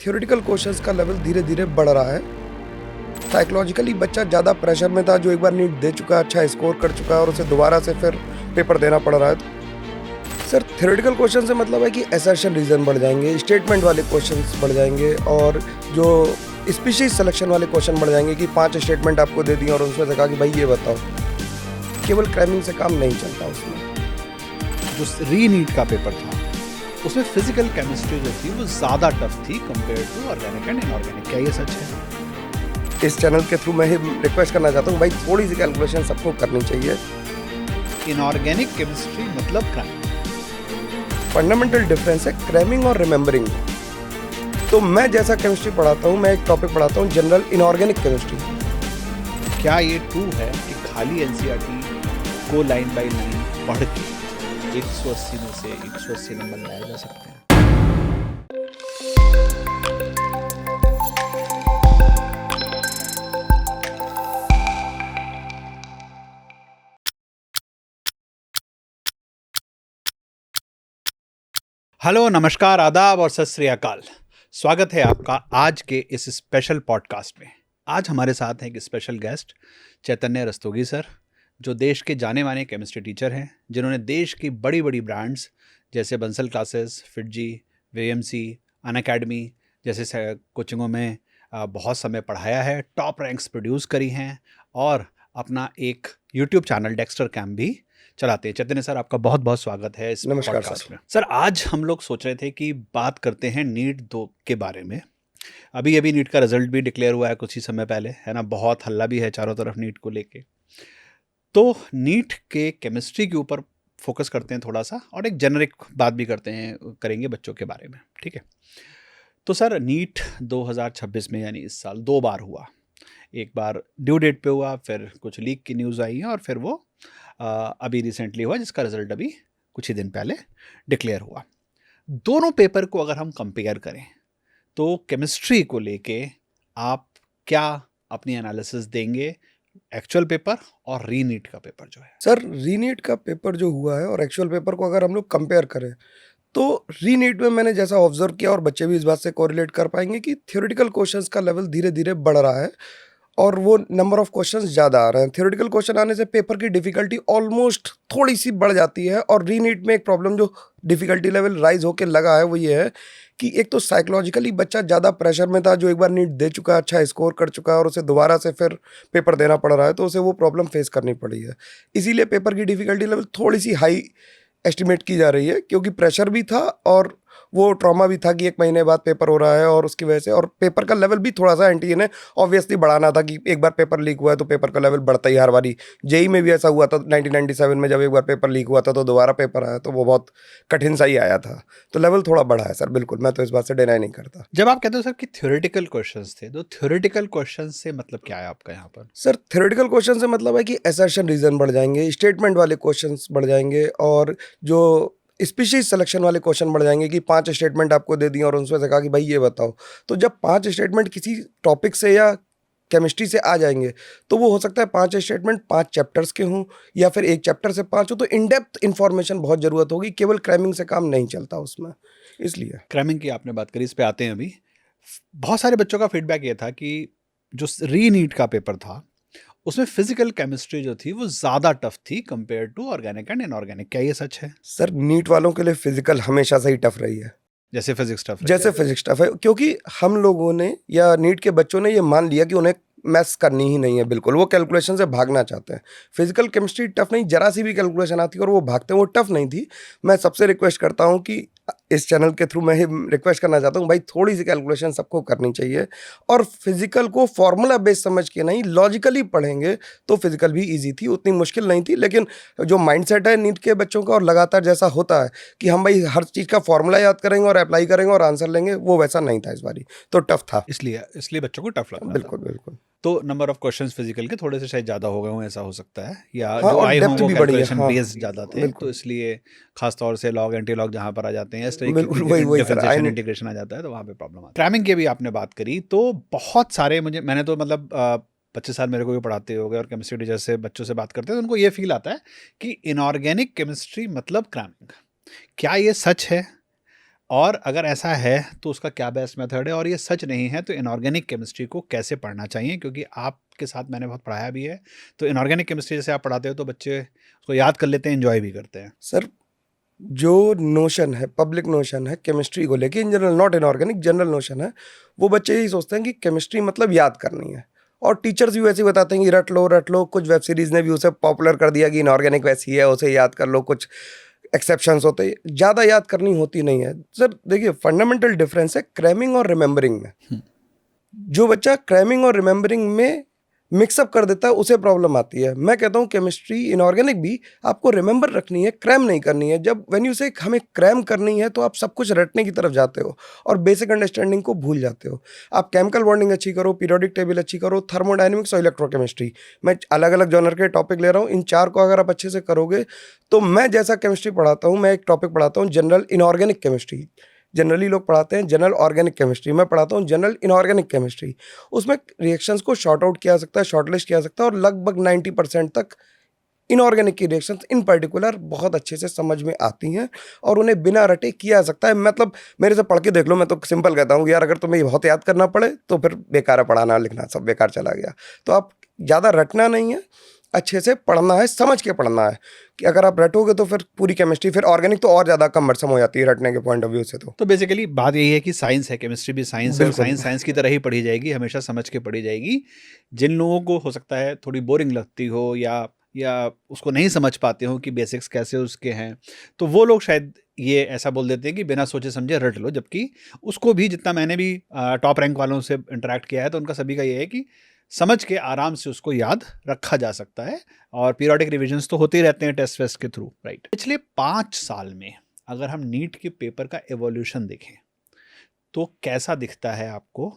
Theoretical questions का level धीरे धीरे बढ़ रहा है। साइकोलॉजिकली बच्चा ज़्यादा प्रेशर में था, जो एक बार नीट दे चुका है, अच्छा स्कोर कर चुका है और उसे दोबारा से फिर पेपर देना पड़ रहा है। सर, थ्योरेटिकल क्वेश्चन से मतलब है कि असर्शन रीजन बढ़ जाएंगे, स्टेटमेंट वाले क्वेश्चंस बढ़ जाएंगे और जो स्पीशीज सिलेक्शन वाले क्वेश्चन बढ़ जाएंगे कि 5 स्टेटमेंट आपको दे दिए और उसमें से कहा कि भाई ये बताओ। केवल क्रैमिंग से काम नहीं चलता उसमें। जो री नीट का पेपर था उसमें फिजिकल केमिस्ट्री जो थी वो ज़्यादा टफ थी compare to organic and inorganic. क्या ये सच है? इस चैनल के थ्रू मैं ही रिक्वेस्ट करना चाहता हूँ भाई, थोड़ी सी कैलकुलेशन सबको करनी चाहिए। इनऑर्गेनिक केमिस्ट्री मतलब क्रैमिंग। फंडामेंटल डिफरेंस है क्रैमिंग और रिमेंबरिंग। तो मैं जैसा केमिस्ट्री पढ़ाता हूँ, मैं एक टॉपिक पढ़ाता हूँ जनरल इनऑर्गेनिक केमिस्ट्री। क्या ये ट्रू है कि खाली एनसीईआरटी को लाइन बाय लाइन पढ़ के 180 में से 180 नंबर लाए जा सकते हैं? हेलो, नमस्कार, आदाब और सत श्री अकाल। स्वागत है आपका आज के इस स्पेशल पॉडकास्ट में। आज हमारे साथ हैं एक स्पेशल गेस्ट चैतन्य रस्तोगी सर, जो देश के जाने माने केमिस्ट्री टीचर हैं, जिन्होंने देश की बड़ी बड़ी ब्रांड्स जैसे Bansal classes, FIITJEE, VMC, Unacademy जैसे कोचिंगों में बहुत समय पढ़ाया है, टॉप रैंक्स प्रोड्यूस करी हैं और अपना एक यूट्यूब चैनल डेक्स्टर कैम्प भी चलाते हैं। चैतन्य सर, आपका बहुत बहुत स्वागत है इस नमस्कार पॉडकास्ट में। सर, आज हम लोग सोच रहे थे कि बात करते हैं नीट 2 के बारे में। अभी अभी नीट का रिजल्ट भी डिक्लेयर हुआ है कुछ ही समय पहले, है ना। बहुत हल्ला भी है चारों तरफ नीट को लेके। तो नीट के केमिस्ट्री के ऊपर फोकस करते हैं थोड़ा सा और एक जेनरिक बात भी करेंगे बच्चों के बारे में, ठीक है। तो सर, नीट 2026 में यानी इस साल 2 बार हुआ। एक बार ड्यू डेट पे हुआ, फिर कुछ लीक की न्यूज़ आई है और फिर वो अभी रिसेंटली हुआ, जिसका रिजल्ट अभी कुछ ही दिन पहले डिक्लेयर हुआ। दोनों पेपर को अगर हम कंपेयर करें तो केमिस्ट्री को लेके आप क्या अपनी एनालिसिस देंगे, एक्चुअल पेपर और रीनीट का पेपर जो है? सर, रीनीट का पेपर जो हुआ है और एक्चुअल पेपर को अगर हम लोग कंपेयर करें तो रीनीट में मैंने जैसा ऑब्जर्व किया और बच्चे भी इस बात से कोरिलेट कर पाएंगे कि थ्योरेटिकल क्वेश्चंस का लेवल धीरे धीरे बढ़ रहा है और वो नंबर ऑफ क्वेश्चंस ज़्यादा आ रहे हैं। थ्योरेटिकल क्वेश्चन आने से पेपर की डिफिकल्टी ऑलमोस्ट थोड़ी सी बढ़ जाती है। और रीनीट में एक प्रॉब्लम जो डिफिकल्टी लेवल राइज होकर लगा है वो ये है कि एक तो साइकोलॉजिकली बच्चा ज़्यादा प्रेशर में था, जो एक बार नीट दे चुका है, अच्छा स्कोर कर चुका है और उसे दोबारा से फिर पेपर देना पड़ रहा है, तो उसे वो प्रॉब्लम फेस करनी पड़ी है। इसीलिए पेपर की डिफिकल्टी लेवल थोड़ी सी हाई एस्टिमेट की जा रही है, क्योंकि प्रेशर भी था और वो ट्रॉमा भी था कि 1 महीने बाद पेपर हो रहा है और उसकी वजह से और पेपर का लेवल भी थोड़ा सा एंटी ने ऑब्वियसली बढ़ाना था कि एक बार पेपर लीक हुआ है तो पेपर का लेवल बढ़ता ही हर बारी। जेई में भी ऐसा हुआ था 1997 में, जब एक बार पेपर लीक हुआ था तो दोबारा पेपर आया तो वो बहुत कठिन सा ही आया था। तो लेवल थोड़ा बढ़ा है सर, बिल्कुल, मैं तो इस बात से डिनाई नहीं करता। जब आप कहते हो सर कि थ्योरेटिकल क्वेश्चंस थे, तो थ्योरेटिकल क्वेश्चंस से मतलब क्या है आपका यहाँ पर? सर, थ्योरेटिकल क्वेश्चन से मतलब है कि असर्शन रीजन बढ़ जाएंगे, स्टेटमेंट वाले क्वेश्चंस बढ़ जाएंगे और जो स्पीशीज सिलेक्शन वाले क्वेश्चन बढ़ जाएंगे कि 5 स्टेटमेंट आपको दे दिए और उसमें से कहा कि भाई ये बताओ। तो जब 5 स्टेटमेंट किसी टॉपिक से या केमिस्ट्री से आ जाएंगे तो वो हो सकता है 5 स्टेटमेंट 5 चैप्टर्स के हों या फिर एक चैप्टर से 5 हो, तो इन डेप्थ इन्फॉर्मेशन बहुत ज़रूरत होगी। केवल क्रैमिंग से काम नहीं चलता उसमें, इसलिए। क्रैमिंग की आपने बात करी, इस पे आते हैं अभी। बहुत सारे बच्चों का फीडबैक ये था कि जो री नीट का पेपर था उसमें फिजिकल केमिस्ट्री जो थी वो ज़्यादा टफ थी compare to organic and inorganic. क्या ये सच है? सर, नीट वालों के लिए फिजिकल हमेशा से ही टफ रही है। जैसे फिजिक्स टफ जैसे फिजिक्स टफ है, क्योंकि हम लोगों ने या नीट के बच्चों ने ये मान लिया कि उन्हें मैथ्स करनी ही नहीं है, बिल्कुल वो कैलकुलेशन से भागना चाहते हैं। फिजिकल केमिस्ट्री टफ नहीं, जरा सी भी कैलकुलेशन आती है और वो भागते हैं, वो टफ नहीं थी। मैं सबसे रिक्वेस्ट करता हूँ कि इस चैनल के थ्रू मैं ही रिक्वेस्ट करना चाहता हूँ भाई, थोड़ी सी कैलकुलेशन सबको करनी चाहिए और फिजिकल को फॉर्मूला बेस समझ के नहीं, लॉजिकली पढ़ेंगे तो फिजिकल भी ईजी थी, उतनी मुश्किल नहीं थी। लेकिन जो माइंडसेट है नीट के बच्चों का और लगातार जैसा होता है कि हम भाई हर चीज़ का फॉर्मूला याद करेंगे और अप्लाई करेंगे और आंसर लेंगे, वो वैसा नहीं था इस बारी, तो टफ था। इसलिए बच्चों को टफ लग रहा था। बिल्कुल बिल्कुल। तो नंबर ऑफ क्वेश्चंस फिजिकल के थोड़े से शायद ज़्यादा हो गए हों, ऐसा हो सकता है, या हाँ, जो और आए हों डेप्थ वो भी बढ़ी है। कैलकुलेशन हाँ, बेस्ड ज़्यादा थे, तो बिल्कुल इसलिए खास तौर से लॉग एंटी लॉग जहाँ पर आ जाते हैं, इस तरह बिल्कुल, की वही सर, डिफरेंशिएशन इंटीग्रेशन आ जाता है, तो वहाँ पे प्रॉब्लम आती है। क्रैमिंग की भी आपने बात करी, तो बहुत सारे मैंने तो मतलब 25 साल मेरे को भी पढ़ाते हो गए और केमिस्ट्री टीचर से बच्चों से बात करते हैं तो उनको ये फील आता है कि इनऑर्गेनिक केमिस्ट्री मतलब क्रैमिंग। क्या ये सच है? और अगर ऐसा है तो उसका क्या बेस्ट मेथड है, और ये सच नहीं है तो इनऑर्गेनिक केमिस्ट्री को कैसे पढ़ना चाहिए, क्योंकि आपके साथ मैंने बहुत पढ़ाया भी है। तो इनऑर्गेनिक केमिस्ट्री जैसे आप पढ़ाते हो तो बच्चे उसको याद कर लेते हैं, एंजॉय भी करते हैं। सर जो नोशन है, पब्लिक नोशन है केमिस्ट्री को लेके, in general, not inorganic, general notion है, वो बच्चे यही सोचते हैं कि केमिस्ट्री मतलब याद करनी है। और टीचर्स भी वैसे ही बताते हैं कि रट लो। कुछ वेब सीरीज ने भी उसे पॉपुलर कर दिया कि इनऑर्गेनिक वैसी है, उसे याद कर लो। कुछ एक्सेप्शंस होते हैं, ज़्यादा याद करनी होती नहीं है। सर देखिए, फंडामेंटल डिफरेंस है क्रैमिंग और रिमेंबरिंग में। जो बच्चा क्रैमिंग और रिमेंबरिंग में मिक्सअप कर देता है उसे प्रॉब्लम आती है। मैं कहता हूँ केमिस्ट्री इनऑर्गेनिक भी आपको रिमेंबर रखनी है, क्रैम नहीं करनी है। जब व्हेन यू से हमें क्रैम करनी है तो आप सब कुछ रटने की तरफ जाते हो और बेसिक अंडरस्टैंडिंग को भूल जाते हो। आप केमिकल बॉन्डिंग अच्छी करो, पीरियोडिक टेबल अच्छी करो, थर्मोडायनेमिक्स और इलेक्ट्रोकेमिस्ट्री, मैं अलग अलग जॉनर के टॉपिक ले रहा हूँ, इन चार को अगर आप अच्छे से करोगे तो मैं जैसा केमिस्ट्री पढ़ाता हूँ, मैं एक टॉपिक पढ़ाता हूँ जनरल इनऑर्गेनिक केमिस्ट्री। जनरली लोग पढ़ाते हैं जनरल ऑर्गेनिक केमिस्ट्री, मैं पढ़ाता हूँ जनरल इनऑर्गेनिक केमिस्ट्री। उसमें रिएक्शंस को शॉर्ट आउट किया जा सकता है, शॉर्टलिस्ट किया जा सकता है, और लगभग 90% तक इनऑर्गेनिक की रिएक्शंस इन पर्टिकुलर बहुत अच्छे से समझ में आती हैं और उन्हें बिना रटे किया जा सकता है। मतलब मेरे से पढ़ के देख लो, मैं तो सिंपल कहता हूँ यार, अगर तुम्हें ये बहुत याद करना पड़े तो फिर बेकार है, पढ़ाना लिखना सब बेकार चला गया। तो आप ज़्यादा रटना नहीं है, अच्छे से पढ़ना है, समझ के पढ़ना है। कि अगर आप रटोगे तो फिर पूरी केमिस्ट्री, फिर ऑर्गेनिक तो और ज़्यादा कमरसम हो जाती है रटने के पॉइंट ऑफ व्यू से। तो बेसिकली बात यही है कि साइंस है, केमिस्ट्री भी साइंस है, और बिल्कुल साइंस साइंस की तरह ही पढ़ी जाएगी, हमेशा समझ के पढ़ी जाएगी। जिन लोगों को हो सकता है थोड़ी बोरिंग लगती हो या उसको नहीं समझ पाते हो कि बेसिक्स कैसे उसके हैं, तो वो लोग शायद ये ऐसा बोल देते हैं कि बिना सोचे समझे रट लो। जबकि उसको भी, जितना मैंने भी टॉप रैंक वालों से इंटरेक्ट किया है, तो उनका सभी का ये है कि समझ के आराम से उसको याद रखा जा सकता है। और पीरियोडिक रिविजन्स तो होते ही रहते हैं टेस्ट वेस्ट के थ्रू, राइट। पिछले 5 साल में अगर हम नीट के पेपर का एवोल्यूशन देखें तो कैसा दिखता है आपको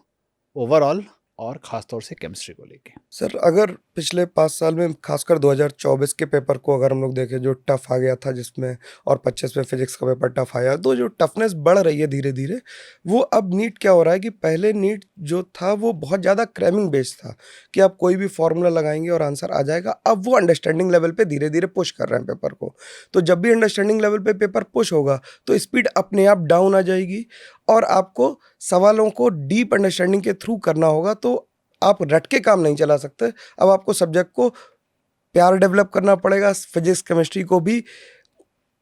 ओवरऑल, और ख़ासतौर से केमिस्ट्री को लेके? सर, अगर पिछले 5 साल में खासकर 2024 के पेपर को अगर हम लोग देखें, जो टफ आ गया था जिसमें, और 25 में फिजिक्स का पेपर टफ आया, तो जो टफनेस बढ़ रही है धीरे धीरे, वो अब नीट क्या हो रहा है कि पहले नीट जो था वो बहुत ज़्यादा क्रैमिंग बेस्ड था कि आप कोई भी फॉर्मूला लगाएंगे और आंसर आ जाएगा। अब वो अंडरस्टैंडिंग लेवल पे धीरे धीरे पुश कर रहे हैं पेपर को। तो जब भी अंडरस्टैंडिंग लेवल पे पेपर पुश होगा तो स्पीड अपने आप डाउन आ जाएगी और आपको सवालों को डीप अंडरस्टैंडिंग के थ्रू करना होगा। तो आप रट के काम नहीं चला सकते। अब आपको सब्जेक्ट को प्यार डेवलप करना पड़ेगा, फिजिक्स केमिस्ट्री को भी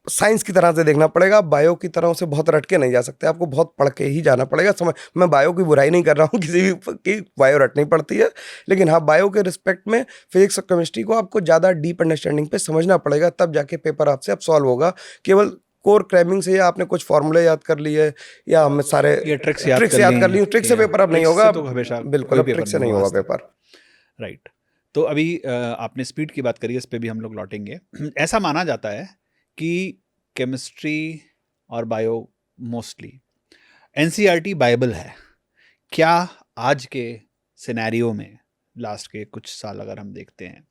साइंस की तरह से देखना पड़ेगा। बायो की तरह से बहुत रट के नहीं जा सकते, आपको बहुत पढ़ के ही जाना पड़ेगा। समझ, मैं बायो की बुराई नहीं कर रहा हूँ किसी भी की, बायो रटनी पड़ती है, लेकिन हाँ, बायो के रिस्पेक्ट में फिजिक्स और केमिस्ट्री को आपको ज़्यादा डीप अंडरस्टैंडिंग पे समझना पड़ेगा, तब जाके पेपर आपसे अब सॉल्व होगा। केवल कोर क्रैमिंग से या आपने कुछ फॉर्मूले याद कर लिए या हम सारे ये ट्रिक्स याद ट्रिक्स कर याद ली कर ली, ट्रिक से पेपर अब नहीं ट्रिक्स होगा। से तो हमेशा बिल्कुल, कोई अब पेपर ट्रिक से नहीं नहीं हुआ होगा आज तक, पेपर। राइट। तो अभी आपने स्पीड की बात करी, इस पे भी हम लोग लौटेंगे। ऐसा माना जाता है कि केमिस्ट्री और बायो मोस्टली एनसीईआरटी बाइबल है। क्या आज के सिनेरियो में लास्ट के कुछ साल अगर हम देखते हैं,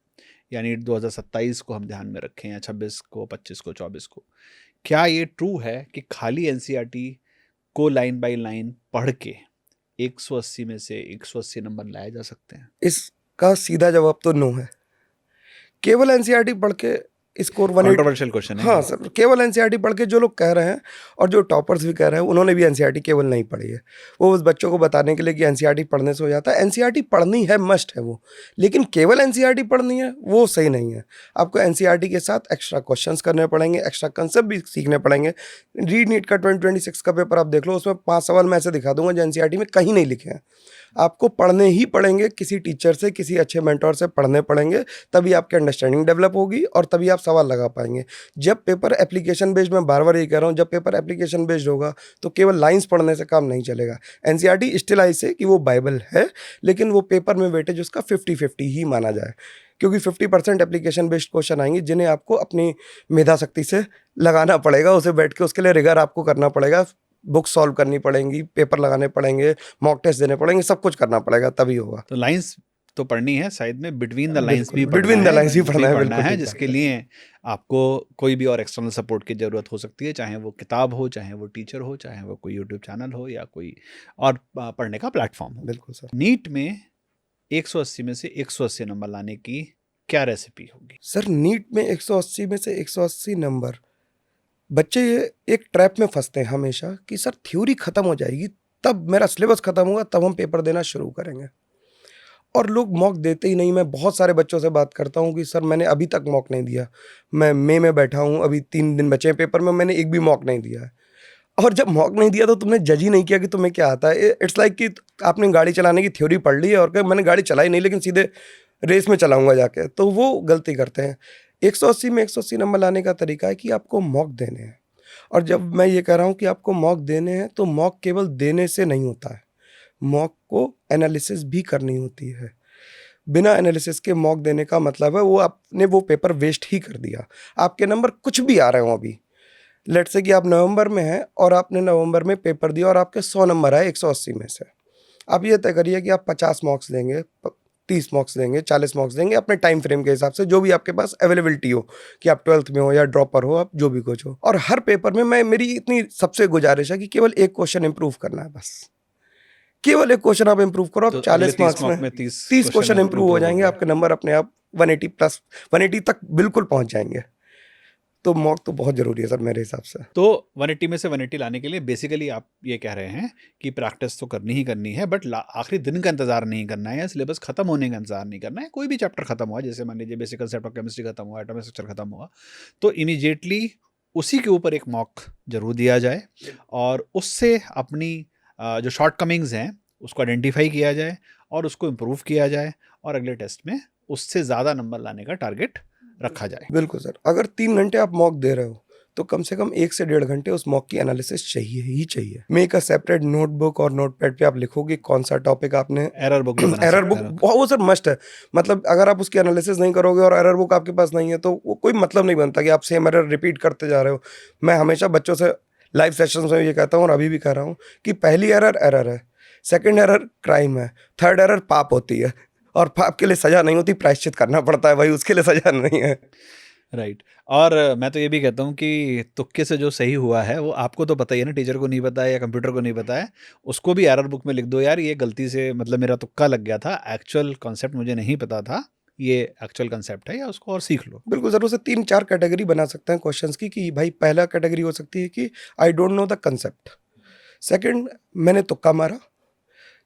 यानी 2027 को हम ध्यान में रखें, या 26 को, 25 को, 24 को, क्या ये ट्रू है कि खाली एनसीईआरटी को लाइन बाय लाइन पढ़ के 180 में से 180 नंबर लाए जा सकते हैं? इसका सीधा जवाब तो नो है। केवल एनसीईआरटी पढ़ के स्कोर 180। कंट्रोवर्शियल क्वेश्चन है हाँ ये। सर, केवल एनसीईआरटी पढ़ के जो लोग कह रहे हैं और जो टॉपर्स भी कह रहे हैं, उन्होंने भी एनसीईआरटी केवल नहीं पढ़ी है। वो उस बच्चों को बताने के लिए कि एनसीईआरटी पढ़ने से हो जाता है। एनसीईआरटी पढ़नी है, मस्ट है वो, लेकिन केवल एनसीईआरटी पढ़नी है वो सही नहीं है। आपको एनसीईआरटी के साथ एक्स्ट्रा क्वेश्चंस करने पड़ेंगे, एक्स्ट्रा कंसेप्ट भी सीखने पड़ेंगे। रीड नीट का 2026 का पेपर आप देख लो, उसमें 5 सवाल मैं ऐसे दिखा दूंगा जो एनसीईआरटी में कहीं नहीं लिखे हैं। आपको पढ़ने ही पड़ेंगे, किसी टीचर से, किसी अच्छे मेंटोर से पढ़ने पड़ेंगे, तभी आपकी अंडरस्टैंडिंग डेवलप होगी और तभी आप सवाल लगा पाएंगे। जब पेपर एप्लीकेशन बेस्ड, मैं बार बार ये कह रहा हूँ, जब पेपर एप्लीकेशन बेस्ड होगा तो केवल लाइंस पढ़ने से काम नहीं चलेगा। एनसीईआरटी स्टिल आई से कि वो बाइबल है, लेकिन वो पेपर में वेटेज उसका 50-50 ही माना जाए, क्योंकि 50% एप्लीकेशन बेस्ड क्वेश्चन आएंगे जिन्हें आपको अपनी मेधा शक्ति से लगाना पड़ेगा, उसे बैठ के उसके लिए रिगर आपको करना पड़ेगा, बुक सॉल्व करनी पड़ेंगी, पेपर लगाने पड़ेंगे, मॉक टेस्ट देने पड़ेंगे, सब कुछ करना पड़ेगा, तभी होगा। तो लाइंस तो पढ़नी है, साइड में बिटवीन द लाइंस बिल्कुल, भी पढ़ना बिटवीन द है, लाइन्स ही भी पढ़ना है, पढ़ना बिल्कुल है, ठीक जिसके बात है। लिए आपको कोई भी और एक्सटर्नल सपोर्ट की ज़रूरत हो सकती है, चाहे वो किताब हो, चाहे वो टीचर हो, चाहे वो कोई यूट्यूब चैनल हो, या कोई और पढ़ने का प्लेटफॉर्म हो। बिल्कुल सर। नीट में 180 में से 180 नंबर लाने की क्या रेसिपी होगी? सर, नीट में 180 में से 180 नंबर बच्चे ये एक ट्रैप में फँसते हैं हमेशा कि सर थ्योरी ख़त्म हो जाएगी, तब मेरा सिलेबस ख़त्म होगा, तब हम पेपर देना शुरू करेंगे। और लोग मॉक देते ही नहीं। मैं बहुत सारे बच्चों से बात करता हूँ कि सर मैंने अभी तक मॉक नहीं दिया। मैं मई में बैठा हूँ, अभी 3 दिन बचे हैं पेपर में, मैंने एक भी मॉक नहीं दिया है। और जब मॉक नहीं दिया तो तुमने जज ही नहीं किया कि तुम्हें क्या आता है। इट्स लाइक कि आपने गाड़ी चलाने की थ्योरी पढ़ ली है और कहा मैंने गाड़ी चलाई नहीं लेकिन सीधे रेस में चलाऊँगा जाके, तो वो गलती करते हैं। 180 में 180 नंबर लाने का तरीका है कि आपको मॉक देने हैं। और जब मैं ये कह रहा हूँ कि आपको मॉक देने हैं, तो मॉक केवल देने से नहीं होता है। मॉक को एनालिसिस भी करनी होती है। बिना एनालिसिस के मॉक देने का मतलब है वो आपने वो पेपर वेस्ट ही कर दिया। आपके नंबर कुछ भी आ रहे हों अभी, लेट्स से कि आप नवंबर में हैं और आपने नवंबर में पेपर दिया और आपके 100 नंबर आए 180 में से। आप ये तय करिए कि आप 50 मार्क्स देंगे, 30 मार्क्स देंगे, 40 मार्क्स देंगे, अपने टाइम फ्रेम के हिसाब से, जो भी आपके पास अवेलेबिलिटी हो, कि आप 12th में हो या ड्रॉपर हो, आप जो भी कुछ हो। और हर पेपर में मेरी इतनी सबसे गुजारिश है कि केवल एक क्वेश्चन इंप्रूव करना है बस। केवल एक क्वेश्चन आप इंप्रूव करो, आप तो अगले 40 30 मार्क्स मॉक में में 30 30 क्वेश्चन क्वेश्चन इंप्रूव हो इंप्रूव हो जाएंगे, गए। आपके नंबर अपने आप 180 प्लस 180 तक बिल्कुल पहुंच जाएंगे। तो मॉक तो बहुत ज़रूरी है सर मेरे हिसाब से। तो 180 में से 180 लाने के लिए बेसिकली आप ये कह रहे हैं कि प्रैक्टिस तो करनी ही करनी है, बट आखिरी दिन का इंतजार नहीं करना है या सिलेबस खत्म होने का इंतजार नहीं करना है। कोई भी चैप्टर खत्म हुआ, जैसे मान लीजिए बेसिक कंसेप्ट ऑफ केमिस्ट्री खत्म हुआ, एटॉमिक स्ट्रक्चर खत्म हुआ, तो इमीडिएटली उसी के ऊपर एक मॉक जरूर दिया जाए और उससे अपनी जो शॉर्ट कमिंग्स हैं उसको आइडेंटिफाई किया जाए और उसको इम्प्रूव किया जाए और अगले टेस्ट में उससे ज़्यादा नंबर लाने का टारगेट रखा जाए। बिल्कुल सर। अगर 3 घंटे आप मॉक दे रहे हो तो कम से कम 1 से 1.5 घंटे उस मॉक की एनालिसिस चाहिए ही चाहिए। मेक अ सेपरेट नोटबुक और नोटपैड पे आप लिखोगे कौन सा टॉपिक आपने एरर बुक भी बना एरर सकते बुक हैं। वो सर मस्ट है। मतलब अगर आप उसकी एनालिसिस नहीं करोगे और एरर बुक आपके पास नहीं है तो वो कोई मतलब नहीं बनता कि आप सेम एरर रिपीट करते जा रहे हो। मैं हमेशा बच्चों से लाइव सेशंस में ये कहता हूँ और अभी भी कह रहा हूँ कि पहली एरर एरर है, सेकंड एरर क्राइम है, थर्ड एरर पाप होती है। और पाप के लिए सजा नहीं होती, प्रायश्चित करना पड़ता है भाई, उसके लिए सजा नहीं है। राइट। और मैं तो ये भी कहता हूँ कि तुक्के से जो सही हुआ है वो आपको तो पता ही है ना, टीचर को नहीं पता है या कंप्यूटर को नहीं पता है, उसको भी एरर बुक में लिख दो यार ये गलती से मतलब मेरा तुक्का लग गया था, एक्चुअल कॉन्सेप्ट मुझे नहीं पता था, ये एक्चुअल कॉन्सेप्ट है, या उसको और सीख लो। बिल्कुल ज़रूर से 3-4 कैटेगरी बना सकते हैं क्वेश्चंस की कि भाई पहला कैटेगरी हो सकती है कि I don't know the concept. Second, मैंने तुक्का मारा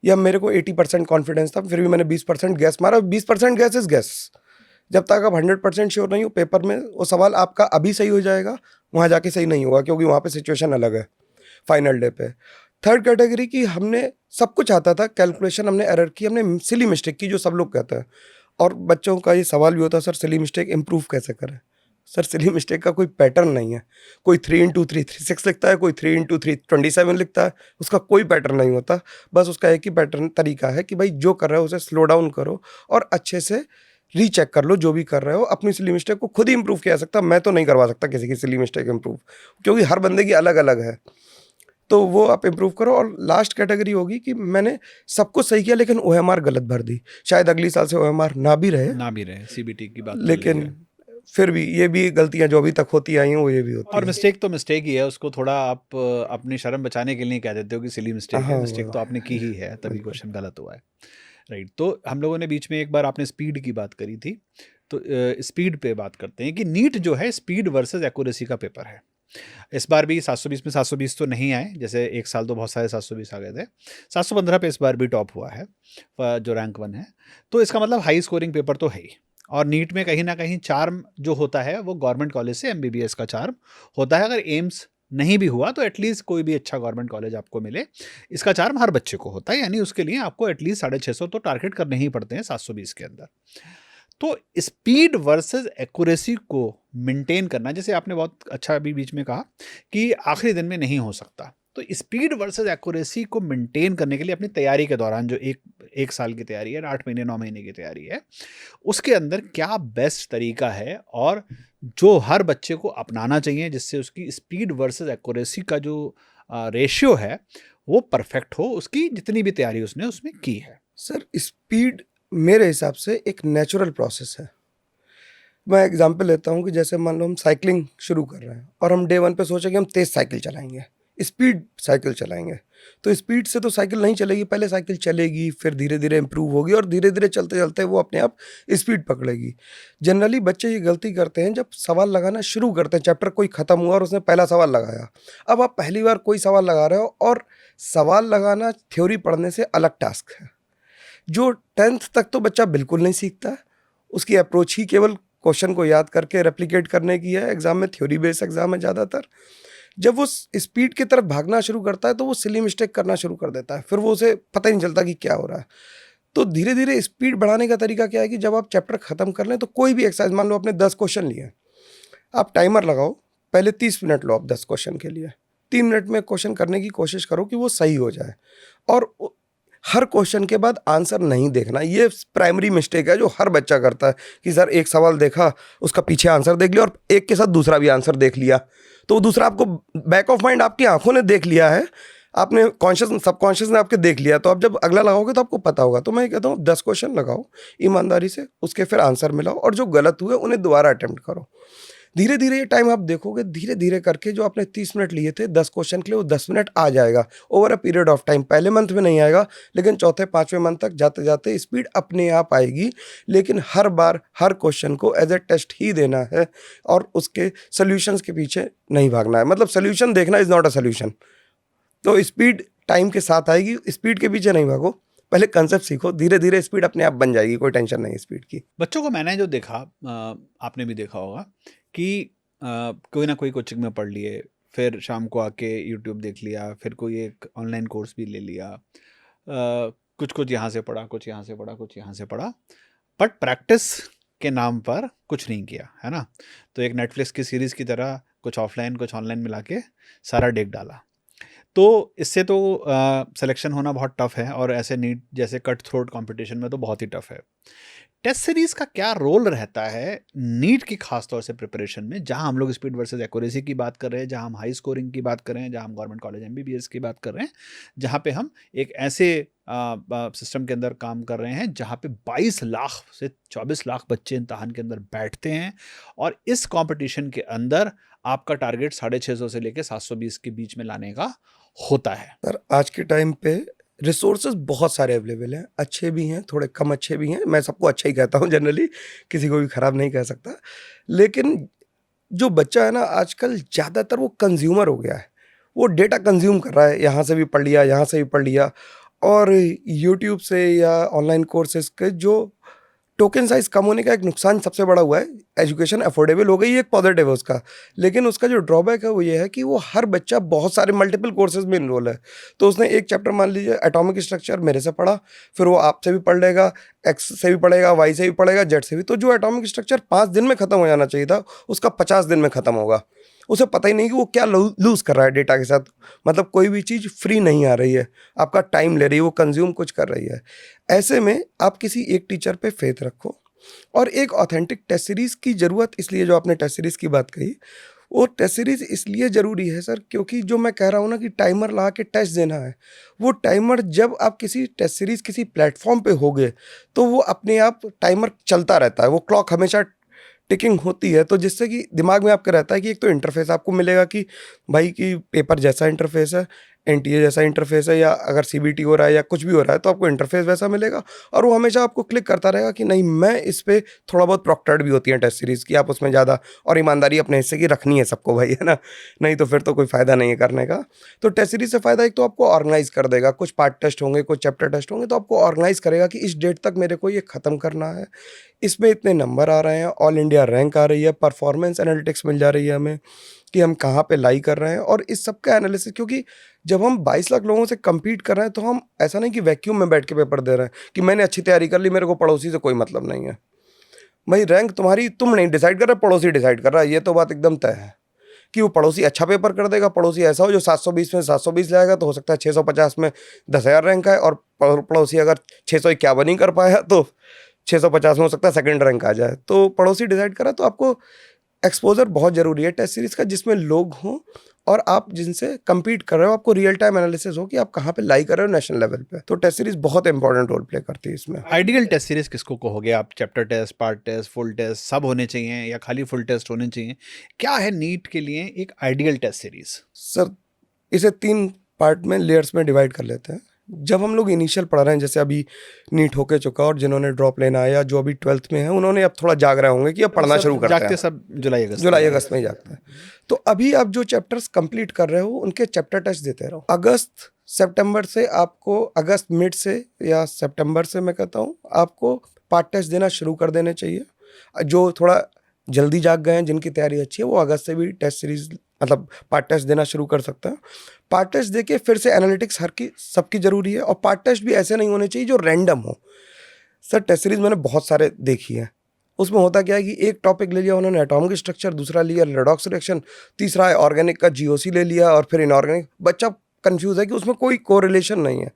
या मेरे को 80% कॉन्फिडेंस था फिर भी मैंने 20% गैस मारा। 20% गैस इज गैस। जब तक आप 100% श्योर नहीं हो पेपर में वो सवाल आपका अभी सही हो जाएगा, वहाँ जाके सही नहीं होगा क्योंकि वहाँ पे सिचुएशन अलग है फाइनल डे पे। थर्ड कैटेगरी की हमने सब कुछ आता था, कैलकुलेशन हमने एरर की, हमने सिली मिस्टेक की जो सब लोग कहते हैं। और बच्चों का ये सवाल भी होता है सर सिली मिस्टेक इम्प्रूव कैसे करें। सर सिली मिस्टेक का कोई पैटर्न नहीं है। कोई 3 इंटू 3 36 लिखता है, कोई 3 इंटू 3 27 लिखता है, उसका कोई पैटर्न नहीं होता। बस उसका एक ही पैटर्न तरीका है कि भाई जो कर रहे हो उसे स्लो डाउन करो और अच्छे से रीचेक कर लो जो भी कर रहे हो। अपनी सिली मिस्टेक को खुद ही इंप्रूव किया जा सकता, मैं तो नहीं करवा सकता किसी की सिली मिस्टेक इंप्रूव, क्योंकि हर बंदे की अलग अलग है। तो वो आप इम्प्रूव करो। और लास्ट कैटेगरी होगी कि मैंने सब कुछ सही किया लेकिन ओएमआर गलत भर दी, शायद अगली साल से ओएमआर ना भी रहे, सीबीटी की बात चल रही लेकिन है। फिर भी ये भी गलतियां जो अभी तक होती आई हैं वो ये भी होती और हैं। मिस्टेक तो मिस्टेक ही है, उसको थोड़ा आप अपनी शर्म बचाने के लिए कह देते हो कि सिली मिस्टेक है, हाँ मिस्टेक तो आपने की ही है तभी बिल्कुल। क्वेश्चन गलत हुआ है। राइट। तो हम लोगों ने बीच में एक बार आपने स्पीड की बात करी थी, तो स्पीड पे बात करते हैं कि नीट जो है स्पीड वर्सेस एक्यूरेसी का पेपर है। इस बार भी 720 में 720 तो नहीं आए, जैसे एक साल तो बहुत सारे 720 आ गए थे, 715 पे इस बार भी टॉप हुआ है जो रैंक 1 है। तो इसका मतलब हाई स्कोरिंग पेपर तो है ही। और नीट में कहीं ना कहीं चार्म जो होता है वो गवर्नमेंट कॉलेज से एमबीबीएस का चार्म होता है। अगर एम्स नहीं भी हुआ तो एटलीस्ट कोई भी अच्छा गवर्नमेंट कॉलेज आपको मिले, इसका चार्म हर बच्चे को होता है, यानी उसके लिए आपको एटलीस्ट 650 तो टारगेट करने ही पड़ते हैं 720 के अंदर। तो स्पीड वर्सेस एक्यूरेसी को मेंटेन करना, जैसे आपने बहुत अच्छा अभी बीच में कहा कि आखिरी दिन में नहीं हो सकता, तो स्पीड वर्सेस एक्यूरेसी को मेंटेन करने के लिए अपनी तैयारी के दौरान जो एक साल की तैयारी है, 8 महीने 9 महीने की तैयारी है, उसके अंदर क्या बेस्ट तरीका है और जो हर बच्चे को अपनाना चाहिए जिससे उसकी स्पीड वर्सेस एक्यूरेसी का जो रेशियो है वो परफेक्ट हो, उसकी जितनी भी तैयारी उसने उसमें की है। सर स्पीड मेरे हिसाब से एक नेचुरल प्रोसेस है। मैं एग्जांपल लेता हूँ कि जैसे मान लो हम साइकिलिंग शुरू कर रहे हैं और हम डे 1 पे सोचे कि हम तेज़ साइकिल चलाएंगे, स्पीड साइकिल चलाएंगे। तो स्पीड से तो साइकिल नहीं चलेगी, पहले साइकिल चलेगी, फिर धीरे धीरे इंप्रूव होगी और धीरे धीरे चलते चलते वो अपने आप स्पीड पकड़ेगी। जनरली बच्चे ये गलती करते हैं, जब सवाल लगाना शुरू करते हैं, चैप्टर कोई ख़त्म हुआ और उसने पहला सवाल लगाया, अब आप पहली बार कोई सवाल लगा रहे हो, और सवाल लगाना थ्योरी पढ़ने से अलग टास्क है। जो 10th तक तो बच्चा बिल्कुल नहीं सीखता है, उसकी अप्रोच ही केवल क्वेश्चन को याद करके रेप्लिकेट करने की है। एग्जाम में थ्योरी बेस्ड एग्जाम है ज़्यादातर। जब वो स्पीड की तरफ भागना शुरू करता है तो वो सिली मिस्टेक करना शुरू कर देता है, फिर वो उसे पता ही नहीं चलता कि क्या हो रहा है। तो धीरे धीरे स्पीड बढ़ाने का तरीका क्या है कि जब आप चैप्टर खत्म कर लें तो कोई भी एक्सरसाइज, मान लो आपने 10 क्वेश्चन लिए, आप टाइमर लगाओ, पहले 30 मिनट लो आप 10 क्वेश्चन के लिए, 3 मिनट में क्वेश्चन करने की कोशिश करो कि वो सही हो जाए। और हर क्वेश्चन के बाद आंसर नहीं देखना, ये प्राइमरी मिस्टेक है जो हर बच्चा करता है कि सर एक सवाल देखा, उसका पीछे आंसर देख लिया और एक के साथ दूसरा भी आंसर देख लिया, तो वो दूसरा आपको बैक ऑफ माइंड आपकी आंखों ने देख लिया है, आपने कॉन्शियस सबकॉन्शियस ने आपके देख लिया, तो आप जब अगला लगाओगे तो आपको पता होगा। तो मैं कहता हूँ 10 क्वेश्चन लगाओ ईमानदारी से, उसके फिर आंसर मिलाओ और जो गलत हुए उन्हें दोबारा अटेम्प्ट करो। धीरे धीरे ये टाइम आप देखोगे, धीरे धीरे करके जो आपने 30 मिनट लिए थे 10 क्वेश्चन के लिए, वो 10 मिनट आ जाएगा over a period of time. पहले मंथ में नहीं आएगा, लेकिन चौथे पांचवें मंथ तक जाते जाते स्पीड अपने आप आएगी। लेकिन हर बार हर क्वेश्चन को एज ए टेस्ट ही देना है और उसके सोल्यूशंस के पीछे नहीं भागना है। मतलब सोल्यूशन देखना इज नॉट अ सोल्यूशन। तो स्पीड टाइम के साथ आएगी, स्पीड के पीछे नहीं भागो, पहले कंसेप्ट सीखो, धीरे धीरे स्पीड अपने आप बन जाएगी, कोई टेंशन नहीं स्पीड की। बच्चों को मैंने जो देखा, आपने भी देखा होगा कि कोई ना कोई कोचिंग में पढ़ लिए, फिर शाम को आके यूट्यूब देख लिया, फिर कोई एक ऑनलाइन कोर्स भी ले लिया, कुछ कुछ यहाँ से पढ़ा, कुछ यहाँ से पढ़ा, कुछ यहाँ से पढ़ा, बट प्रैक्टिस के नाम पर कुछ नहीं किया, है ना। तो एक नेटफ्लिक्स की सीरीज़ की तरह कुछ ऑफलाइन कुछ ऑनलाइन मिला के सारा डेक डाला। तो इससे तो सिलेक्शन होना बहुत टफ है, और ऐसे नीट जैसे कट थ्रोट कंपटीशन में तो बहुत ही टफ है। टेस्ट सीरीज का क्या रोल रहता है नीट की खास तौर से प्रिपरेशन में, जहां हम लोग स्पीड वर्सेस एक्यूरेसी की बात कर रहे हैं, जहां हम हाई स्कोरिंग की बात कर रहे हैं, जहां हम गवर्नमेंट कॉलेज एमबीबीएस की बात कर रहे हैं, जहां पे हम एक ऐसे सिस्टम के अंदर काम कर रहे हैं जहां पे 22 लाख से 24 लाख बच्चे इम्तहान के अंदर बैठते हैं, और इस कंपटीशन के अंदर आपका टारगेट 650 से लेकर 720 के बीच में लाने का होता है। सर आज के टाइम पे रिसोर्सेज बहुत सारे अवेलेबल हैं, अच्छे भी हैं, थोड़े कम अच्छे भी हैं। मैं सबको अच्छा ही कहता हूँ जनरली, किसी को भी खराब नहीं कह सकता। लेकिन जो बच्चा है ना आजकल, ज़्यादातर वो कंज्यूमर हो गया है, वो डेटा कंज्यूम कर रहा है, यहाँ से भी पढ़ लिया, यहाँ से भी पढ़ लिया, और यूट्यूब से या ऑनलाइन कोर्सेज के जो टोकन साइज कम होने का एक नुकसान सबसे बड़ा हुआ है। एजुकेशन अफोर्डेबल हो गई, ये एक पॉजिटिव है उसका, लेकिन उसका जो ड्रॉबैक है वो ये है कि वो हर बच्चा बहुत सारे मल्टीपल कोर्सेज में इनरोल है। तो उसने एक चैप्टर मान लीजिए एटॉमिक स्ट्रक्चर मेरे से पढ़ा, फिर वो आपसे भी पढ़ लेगा, एक्स से भी पढ़ेगा, वाई से भी पढ़ेगा, जेड से भी। तो जो एटॉमिक स्ट्रक्चर 5 दिन में खत्म हो जाना चाहिए था, उसका 50 दिन में खत्म होगा। उसे पता ही नहीं कि वो क्या लूज कर रहा है डेटा के साथ। मतलब कोई भी चीज़ फ्री नहीं आ रही है, आपका टाइम ले रही है, वो कंज्यूम कुछ कर रही है। ऐसे में आप किसी एक टीचर पे फेथ रखो, और एक ऑथेंटिक टेस्ट सीरीज की ज़रूरत इसलिए, जो आपने टेस्ट सीरीज की बात कही, वो टेस्ट सीरीज इसलिए ज़रूरी है सर, क्योंकि जो मैं कह रहा हूँ ना कि टाइमर लगा के टेस्ट देना है, वो टाइमर जब आप किसी टेस्ट सीरीज किसी प्लेटफॉर्म पे होगे तो वो अपने आप टाइमर चलता रहता है, वो क्लॉक हमेशा टिकिंग होती है। तो जिससे कि दिमाग में आपका रहता है कि एक तो इंटरफेस आपको मिलेगा कि भाई कि पेपर जैसा इंटरफेस है, एनटीए जैसा इंटरफेस है, या अगर सीबीटी हो रहा है या कुछ भी हो रहा है तो आपको इंटरफेस वैसा मिलेगा, और वो हमेशा आपको क्लिक करता रहेगा कि नहीं मैं इस पे थोड़ा बहुत प्रॉक्टर्ड भी होती है टेस्ट सीरीज़ की, आप उसमें ज़्यादा और ईमानदारी अपने हिस्से की रखनी है सबको भाई, है ना, नहीं तो फिर तो कोई फ़ायदा नहीं है करने का। तो टेस्ट सीरीज से फ़ायदा एक तो आपको ऑर्गेनाइज कर देगा, कुछ पार्ट टेस्ट होंगे, कुछ चैप्टर टेस्ट होंगे, तो आपको ऑर्गेनाइज करेगा कि इस डेट तक मेरे को ये ख़त्म करना है, इसमें इतने नंबर आ रहे हैं, ऑल इंडिया रैंक आ रही है, परफॉर्मेंस एनालिटिक्स मिल जा रही है हमें कि हम कहाँ पे लाई कर रहे हैं, और इस सब का एनालिसिस। क्योंकि जब हम 22 लाख लोगों से compete कर रहे हैं तो हम ऐसा नहीं कि वैक्यूम में बैठ के पेपर दे रहे हैं कि मैंने अच्छी तैयारी कर ली, मेरे को पड़ोसी से कोई मतलब नहीं है। भाई रैंक तुम्हारी तुम नहीं डिसाइड कर रहे, पड़ोसी डिसाइड कर रहा है, ये तो बात एकदम तय है कि वो पड़ोसी अच्छा पेपर कर देगा। पड़ोसी ऐसा हो जो 720 में 720 लाएगा, तो हो सकता है 650 में 10,000 रैंक आए, और पड़ोसी अगर 651 ही कर पाया तो 650 में हो सकता है सेकंड रैंक आ जाए। तो पड़ोसी डिसाइड करा। तो आपको एक्सपोजर बहुत ज़रूरी है टेस्ट सीरीज़ का, जिसमें लोग हों और आप जिनसे compete कर रहे हो, आपको रियल टाइम एनालिसिस हो कि आप कहाँ पे लाई कर रहे हो नेशनल लेवल पे। तो टेस्ट सीरीज़ बहुत इंपॉर्टेंट रोल प्ले करती है इसमें। आइडियल टेस्ट सीरीज किसको कहोगे आप? Chapter test, part test, full test सब होने चाहिए, या खाली फुल टेस्ट होने चाहिए? क्या है नीट के लिए एक आइडियल टेस्ट सीरीज? सर इसे 3 पार्ट में लेयर्स में डिवाइड कर लेते हैं। जब हम लोग इनिशियल पढ़ रहे हैं, जैसे अभी नीट होके चुका और जिन्होंने ड्रॉप लेना है या जो अभी 12th में है, उन्होंने अब थोड़ा जाग रहे होंगे कि अब पढ़ना शुरू सब करते जागते हैं। सब जुलाई अगस्त जुलाई अगस्त में ही जागते हैं। तो अभी आप जो चैप्टर्स कंप्लीट कर रहे हो उनके चैप्टर टेस्ट देते रहो। अगस्त सितंबर से आपको, अगस्त मिड से या सितंबर से मैं कहता हूँ, आपको पार्ट टेस्ट देना शुरू कर देने चाहिए। जो थोड़ा जल्दी जाग गए हैं, जिनकी तैयारी अच्छी है, वो अगस्त से भी टेस्ट सीरीज मतलब पार्ट टेस्ट देना शुरू कर सकते हैं। पार्ट टेस्ट देके फिर से एनालिटिक्स हर की सबकी ज़रूरी है, और पार्ट टेस्ट भी ऐसे नहीं होने चाहिए जो रैंडम हो। सर टेस्ट सीरीज मैंने बहुत सारे देखी है, उसमें होता क्या है कि एक टॉपिक ले लिया उन्होंने एटॉमिक स्ट्रक्चर, दूसरा लिया रेडॉक्स रिएक्शन, तीसरा है ऑर्गेनिक का जीओसी ले लिया, और फिर इनऑर्गेनिक। बच्चा कंफ्यूज है कि उसमें कोई कोरिलेशन नहीं है।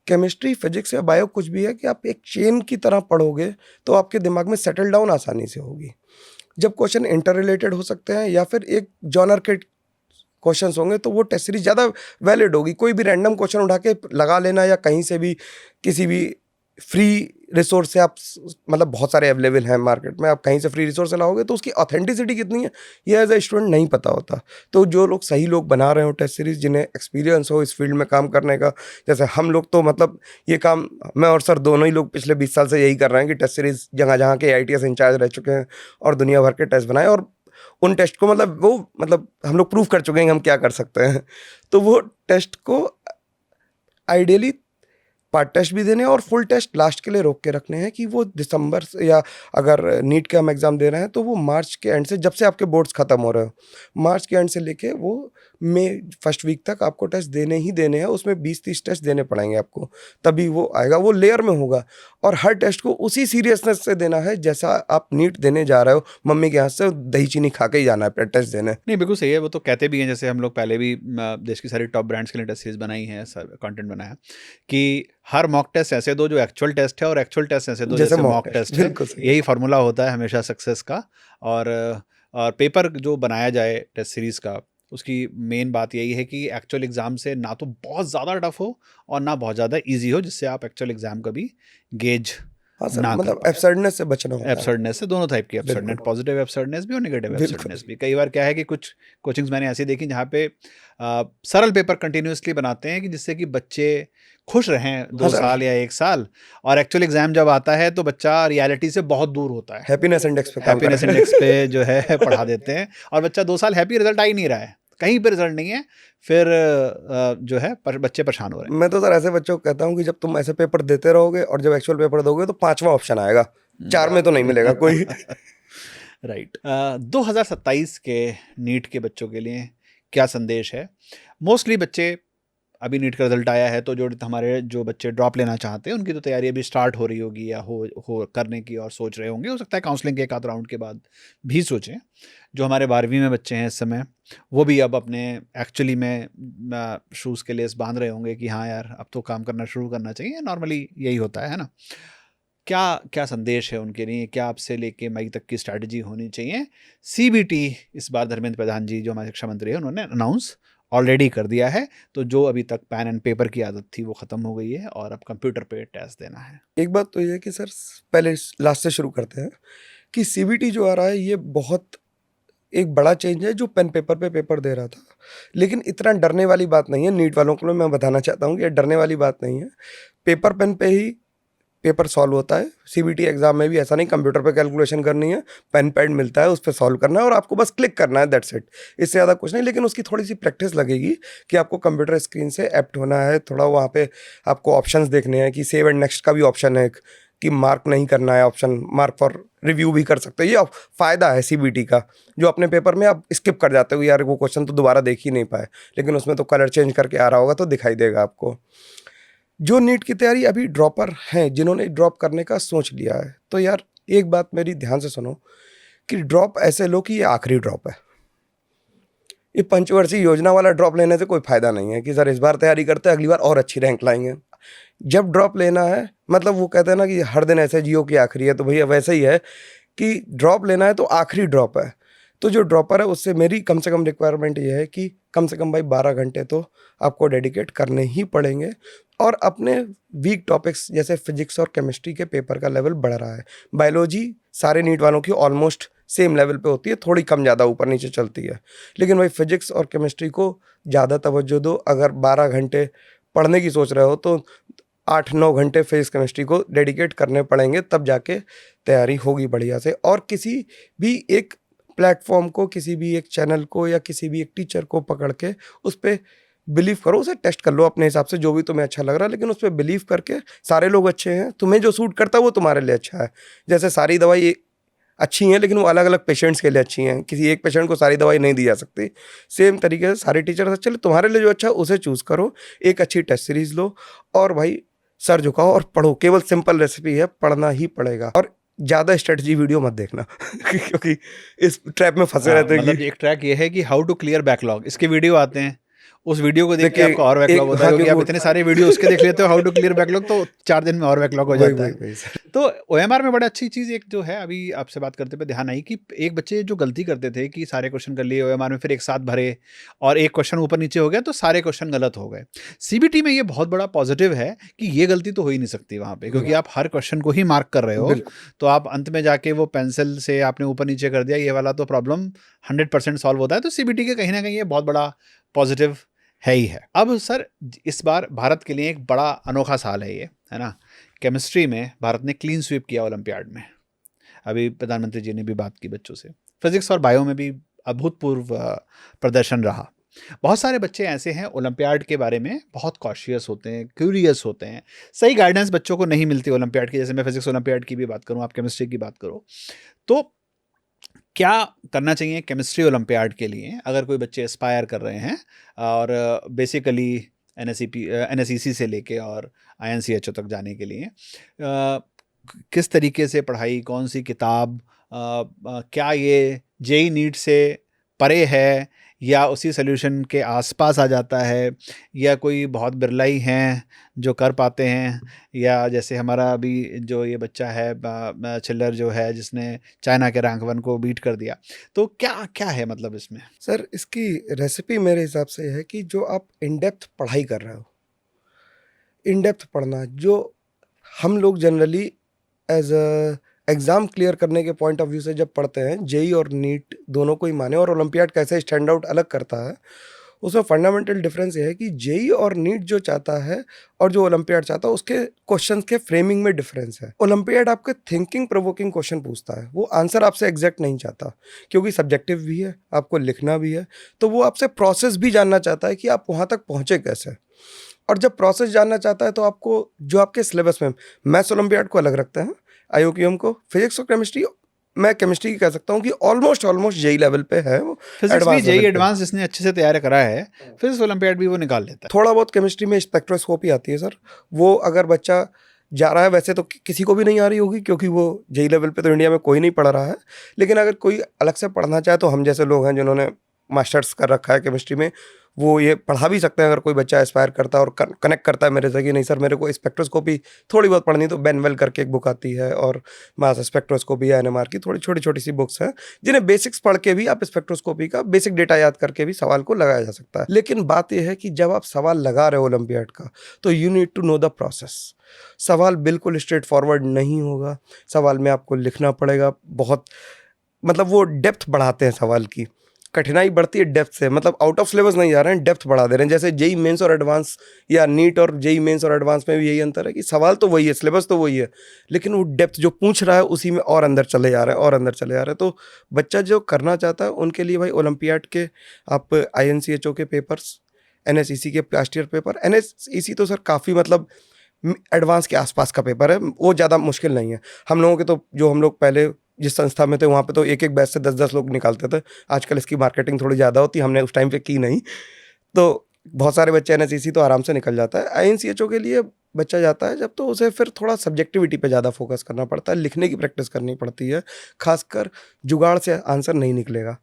केमिस्ट्री, फिजिक्स या बायो कुछ भी है कि आप एक चेन की तरह पढ़ोगे तो आपके दिमाग में सेटल डाउन आसानी से होगी। जब क्वेश्चन इंटर रिलेटेड हो सकते हैं या फिर एक जॉनर के क्वेश्चंस होंगे तो वो टेस्ट सीरीज ज़्यादा वैलिड होगी। कोई भी रैंडम क्वेश्चन उठा के लगा लेना या कहीं से भी किसी भी फ्री रिसोर्स से आप मतलब बहुत सारे अवेलेबल हैं मार्केट में, आप कहीं से फ्री रिसोर्स से लाओगे तो उसकी ऑथेंटिसिटी कितनी है ये एज ए स्टूडेंट नहीं पता होता। तो जो लोग सही लोग बना रहे हो टेस्ट सीरीज, जिन्हें एक्सपीरियंस हो इस फील्ड में काम करने का, जैसे हम लोग तो मतलब ये काम मैं और सर दोनों ही लोग पिछले 20 साल से यही कर रहे हैं कि टेस्ट सीरीज जहाँ जहाँ के ITS इंचार्ज रह चुके हैं और दुनिया भर के टेस्ट बनाए, और उन टेस्ट को मतलब हम लोग प्रूव कर चुके हैं कि हम क्या कर सकते हैं। तो वो टेस्ट को आइडियली पार्ट टेस्ट भी देने और फुल टेस्ट लास्ट के लिए रोक के रखने हैं कि वो दिसंबर से, या अगर नीट के हम एग्ज़ाम दे रहे हैं तो वो मार्च के एंड से, जब से आपके बोर्ड्स ख़त्म हो रहे हो, मार्च के एंड से लेके वो मई फर्स्ट वीक तक आपको टेस्ट देने ही देने हैं। उसमें 20-30 टेस्ट देने पड़ेंगे आपको, तभी वो आएगा। वो लेयर में होगा और हर टेस्ट को उसी सीरियसनेस से देना है जैसा आप नीट देने जा रहे हो। मम्मी के हाथ से दही चीनी खा के ही जाना है टेस्ट देने। नहीं, बिल्कुल सही है। वो तो कहते भी हैं, जैसे हम लोग पहले भी देश की सारी टॉप ब्रांड्स के लिए टेस्ट सीरीज बनाई है, कंटेंट बनाया कि हर मॉक टेस्ट ऐसे दो जो एक्चुअल टेस्ट है, और एक्चुअल टेस्ट ऐसे दो जैसे मॉक टेस्ट है। बिल्कुल सही। यही फार्मूला होता है हमेशा सक्सेस का। और पेपर जो बनाया जाए टेस्ट सीरीज का, उसकी मेन बात यही है कि एक्चुअल एग्जाम से ना तो बहुत ज़्यादा टफ हो और ना बहुत ज़्यादा इजी हो, जिससे आप एक्चुअल एग्जाम का भी गेज हाँ सर, ना कर मतलब पाए। एब्सर्डनेस से बचना होता है। एब्सर्डनेस से दोनों टाइप की एब्सर्डनेस, बिल्कुल पॉजिटिव एब्सर्डनेस भी और नेगेटिव बिल्कुल एब्सर्डनेस भी। कई बार क्या है कि कुछ कोचिंग्स मैंने ऐसी देखी जहाँ पे सरल पेपर कंटिन्यूसली बनाते हैं कि जिससे कि बच्चे खुश रहें 2 हाँ सर, साल या 1 साल, और एक्चुअल एग्जाम जब आता है तो बच्चा रियलिटी से बहुत दूर होता है। हैप्पीनेस इंडेक्स पे काम हैप्पीनेस करें। इंडेक्स पे जो है पढ़ा देते हैं, और बच्चा 2 साल हैप्पी, रिजल्ट आ ही नहीं रहा है, कहीं पे रिजल्ट नहीं है, फिर जो है बच्चे परेशान हो रहे हैं। मैं तो सर ऐसे बच्चों को कहता हूँ कि जब तुम ऐसे पेपर देते रहोगे और जब एक्चुअल पेपर दोगे तो 5वां ऑप्शन आएगा, 4 में तो नहीं मिलेगा कोई। राइट। 2027 के नीट के बच्चों के लिए क्या संदेश है? मोस्टली बच्चे, अभी नीट का रिजल्ट आया है तो जो हमारे जो बच्चे ड्रॉप लेना चाहते हैं उनकी तो तैयारी अभी स्टार्ट हो रही होगी या हो करने की और सोच रहे होंगे। हो सकता है काउंसलिंग के एक आध राउंड के बाद भी सोचें। जो हमारे 12वीं में बच्चे हैं इस समय, वो भी अब अपने एक्चुअली में शूज़ के लेस बांध रहे होंगे कि हाँ यार, अब तो काम करना शुरू करना चाहिए। नॉर्मली यही होता है ना? क्या क्या संदेश है उनके लिए? क्या आपसे लेके मई तक की स्ट्रैटेजी होनी चाहिए? CBT इस बार धर्मेंद्र प्रधान जी, जो हमारे शिक्षा मंत्री हैं, उन्होंने अनाउंस ऑलरेडी कर दिया है। तो जो अभी तक पेन एंड पेपर की आदत थी वो ख़त्म हो गई है और अब कंप्यूटर पे टेस्ट देना है। एक बात तो ये है कि सर, पहले लास्ट से शुरू करते हैं कि CBT जो आ रहा है ये बहुत एक बड़ा चेंज है जो पेन पेपर पे पेपर दे रहा था। लेकिन इतना डरने वाली बात नहीं है। नीट वालों को मैं बताना चाहता हूँ कि ये डरने वाली बात नहीं है। पेपर पेन पे ही पेपर सॉल्व होता है। CBT एग्जाम में भी ऐसा नहीं कंप्यूटर पे कैलकुलेशन करनी है, पेन पैड मिलता है, उस पर सॉल्व करना है और आपको बस क्लिक करना है, दैट्स इट। इससे ज़्यादा कुछ नहीं। लेकिन उसकी थोड़ी सी प्रैक्टिस लगेगी कि आपको कंप्यूटर स्क्रीन से एप्ट होना है, थोड़ा वहाँ पे आपको ऑप्शंस देखने हैं कि सेव एंड नेक्स्ट का भी ऑप्शन है, कि मार्क नहीं करना है ऑप्शन, मार्क फॉर रिव्यू भी कर सकते हो। ये फ़ायदा है CBT का, जो अपने पेपर में आप स्किप कर जाते हो, यार वो क्वेश्चन तो दोबारा देख ही नहीं पाए, लेकिन उसमें तो कलर चेंज करके आ रहा होगा तो दिखाई देगा आपको। जो नीट की तैयारी अभी ड्रॉपर हैं, जिन्होंने ड्रॉप करने का सोच लिया है, तो यार एक बात मेरी ध्यान से सुनो कि ड्रॉप ऐसे लो कि ये आखिरी ड्रॉप है। ये पंचवर्षीय योजना वाला ड्रॉप लेने से कोई फायदा नहीं है कि सर इस बार तैयारी करते हैं अगली बार और अच्छी रैंक लाएंगे। जब ड्रॉप लेना है, मतलब वो कहते हैं ना कि हर दिन ऐसे जियो की आखिरी है, तो भैया वैसे ही है कि ड्रॉप लेना है तो आखिरी ड्रॉप है। तो जो ड्रॉपर है उससे मेरी कम से कम रिक्वायरमेंट ये है कि कम से कम भाई 12 घंटे तो आपको डेडिकेट करने ही पड़ेंगे। और अपने वीक टॉपिक्स जैसे फिजिक्स और केमिस्ट्री के पेपर का लेवल बढ़ रहा है। बायोलॉजी सारे नीट वालों की ऑलमोस्ट सेम लेवल पे होती है, थोड़ी कम ज़्यादा ऊपर नीचे चलती है। लेकिन भाई फिजिक्स और केमिस्ट्री को ज़्यादा तवज्जो दो। अगर 12 घंटे पढ़ने की सोच रहे हो तो 8-9 घंटे फिजिक्स केमिस्ट्री को डेडिकेट करने पड़ेंगे, तब जाके तैयारी होगी बढ़िया से। और किसी भी एक प्लेटफॉर्म को, किसी भी एक चैनल को या किसी भी एक टीचर को पकड़ के उस पर बिलीव करो, उसे टेस्ट कर लो अपने हिसाब से जो भी तुम्हें अच्छा लग रहा है, लेकिन उस पर बिलीव करके सारे लोग अच्छे हैं, तुम्हें जो सूट करता है वो तुम्हारे लिए अच्छा है। जैसे सारी दवाई अच्छी हैं लेकिन वो अलग अलग पेशेंट्स के लिए अच्छी हैं, किसी एक पेशेंट को सारी दवाई नहीं दी जा सकती। सेम तरीके से सारे टीचर अच्छे, तुम्हारे लिए जो अच्छा है उसे चूज़ करो, एक अच्छी टेस्ट सीरीज लो और भाई सर झुकाओ और पढ़ो। केवल सिंपल रेसिपी है, पढ़ना ही पड़ेगा। और ज़्यादा स्ट्रेटजी वीडियो मत देखना क्योंकि इस ट्रैप में फंसे रहते हैं मतलब कि एक ट्रैक ये है कि हाउ टू क्लियर बैकलॉग, इसके वीडियो आते हैं, उस वीडियो को देख के देखिए आपका और बैकलॉग एक होता है, हाँ क्योंकि क्योंकि आप वो इतने सारे वीडियो उसके देख लेते हो हाउ टू क्लियर बैकलॉग, तो 4 दिन में और बैकलॉग हो वही जाता वही है। वही सर। तो ओएमआर में बड़ा अच्छी चीज़ एक जो है, अभी आपसे बात करते पे ध्यान आई कि एक बच्चे जो गलती करते थे कि सारे क्वेश्चन कर लिए ओएमआर में, फिर एक साथ भरे और एक क्वेश्चन ऊपर नीचे हो गया तो सारे क्वेश्चन गलत हो गए। सीबीटी में ये बहुत बड़ा पॉजिटिव है कि ये गलती तो हो ही नहीं सकती वहाँ पे, क्योंकि आप हर क्वेश्चन को ही मार्क कर रहे हो, बिल्कुल तो आप अंत में जाके वो पेंसिल से आपने ऊपर नीचे कर दिया, ये वाला तो प्रॉब्लम 100% सॉल्व होता है। तो सीबीटी के कहीं ना कहीं ये बहुत बड़ा पॉजिटिव है ही है। अब सर इस बार भारत के लिए एक बड़ा अनोखा साल है ये, है ना। केमिस्ट्री में भारत ने क्लीन स्वीप किया ओलंपियाड में, अभी प्रधानमंत्री जी ने भी बात की बच्चों से। फिजिक्स और बायो में भी अभूतपूर्व प्रदर्शन रहा। बहुत सारे बच्चे ऐसे हैं ओलंपियाड के बारे में बहुत कॉशियस होते हैं, क्यूरियस होते हैं, सही गाइडेंस बच्चों को नहीं मिलती ओलंपियाड की। जैसे मैं फिजिक्स ओलंपियाड की भी बात करूं, आप केमिस्ट्री की बात करो, तो क्या करना चाहिए केमिस्ट्री ओलंपियाड के लिए अगर कोई बच्चे एस्पायर कर रहे हैं और बेसिकली एनएसईसी से लेके और आईएनसीएचओ तक जाने के लिए, किस तरीके से पढ़ाई, कौन सी किताब, क्या ये जेई नीट से परे है या उसी सोल्यूशन के आसपास आ जाता है, या कोई बहुत बिरला ही हैं जो कर पाते हैं, या जैसे हमारा अभी जो ये बच्चा है चिल्लर जो है जिसने चाइना के रैंक 1 को बीट कर दिया, तो क्या क्या है मतलब इसमें? सर, इसकी रेसिपी मेरे हिसाब से है कि जो आप इन डेप्थ पढ़ाई कर रहे हो, इन डेप्थ पढ़ना, जो हम लोग generally as a exam clear करने के पॉइंट ऑफ व्यू से जब पढ़ते हैं, जेई और नीट दोनों को ही माने और ओलंपियाड कैसे स्टैंड आउट अलग करता है, उसमें फंडामेंटल डिफरेंस ये है कि जेई और नीट जो चाहता है और जो ओलंपियाड चाहता है, उसके क्वेश्चंस के फ्रेमिंग में डिफरेंस है। ओलंपियाड आपके थिंकिंग प्रोवोकिंग क्वेश्चन पूछता है, वो आंसर आपसे एग्जैक्ट नहीं चाहता, क्योंकि सब्जेक्टिव भी है, आपको लिखना भी है, तो वो आपसे प्रोसेस भी जानना चाहता है कि आप वहाँ तक पहुँचे कैसे। और जब प्रोसेस जानना चाहता है तो आपको जो आपके सिलेबस में, मैथ्स ओलंपियाड को अलग रखते हैं, आईओक्यूएम को, फिजिक्स और केमिस्ट्री, मैं केमिस्ट्री की कह सकता हूँ कि ऑलमोस्ट ऑलमोस्ट जेई लेवल पे है, वो फिजिक्स भी एडवांस जेई लेवल पे। एडवांस जिसने अच्छे से तैयार करा है, फिजिक्स ओलंपियाड भी वो निकाल लेता है। थोड़ा बहुत केमिस्ट्री में स्पेक्ट्रोस्कोपी आती है सर, वो अगर बच्चा जा रहा है, वैसे तो किसी को भी नहीं आ रही होगी क्योंकि वो जेई लेवल पे तो इंडिया में कोई नहीं पढ़ रहा है, लेकिन अगर कोई अलग से पढ़ना चाहे तो हम जैसे लोग हैं जिन्होंने मास्टर्स कर रखा है केमिस्ट्री में, वो ये पढ़ा भी सकते हैं। अगर कोई बच्चा एस्पायर करता है और कनेक्ट करता है मेरे से कि नहीं सर मेरे को स्पेक्ट्रोस्कोपी थोड़ी बहुत पढ़नी, तो बेनवेल करके एक बुक आती है और मास स्पेक्ट्रोस्कोपी या एनएमआर की थोड़ी छोटी छोटी सी बुक्स हैं जिन्हें बेसिक्स पढ़ के भी आप स्पेक्ट्रोस्कोपी का बेसिक डेटा याद करके भी सवाल को लगाया जा सकता है। लेकिन बात यह है कि जब आप सवाल लगा रहे हो ओलंपियाड का, तो you need to know the process. सवाल बिल्कुल स्ट्रेट फॉरवर्ड नहीं होगा, सवाल में आपको लिखना पड़ेगा बहुत, मतलब वो डेप्थ बढ़ाते हैं सवाल की, कठिनाई बढ़ती है डेप्थ से, मतलब आउट ऑफ सिलेबस नहीं जा रहे हैं, डेप्थ बढ़ा दे रहे हैं। जैसे जेई मेंस और एडवांस या नीट और जेई मेंस और एडवांस में भी यही अंतर है कि सवाल तो वही है, सिलेबस तो वही है, लेकिन वो डेप्थ जो पूछ रहा है उसी में और अंदर चले जा रहे हैं और अंदर चले जा रहे हैं। तो बच्चा जो करना चाहता है उनके लिए भाई ओलंपियाड के आप आईएनसीएचओ के पेपर्स, एनएसईसी के लास्ट ईयर पेपर, एनएसईसी तो सर काफ़ी मतलब एडवांस के आसपास का पेपर है, वो ज़्यादा मुश्किल नहीं है। हम लोगों के तो जो हम लोग पहले जिस संस्था में थे वहाँ पे तो एक एक बैच से 10-10 लोग निकालते थे, आजकल इसकी मार्केटिंग थोड़ी ज़्यादा होती है, हमने उस टाइम पे की नहीं, तो बहुत सारे बच्चे एनएसईसी तो आराम से निकल जाता है। आईएनसीएचओ के लिए बच्चा जाता है जब, तो उसे फिर थोड़ा सब्जेक्टिविटी पे ज़्यादा फोकस करना पड़ता है, लिखने की प्रैक्टिस करनी पड़ती है, खासकर जुगाड़ से आंसर नहीं निकलेगा।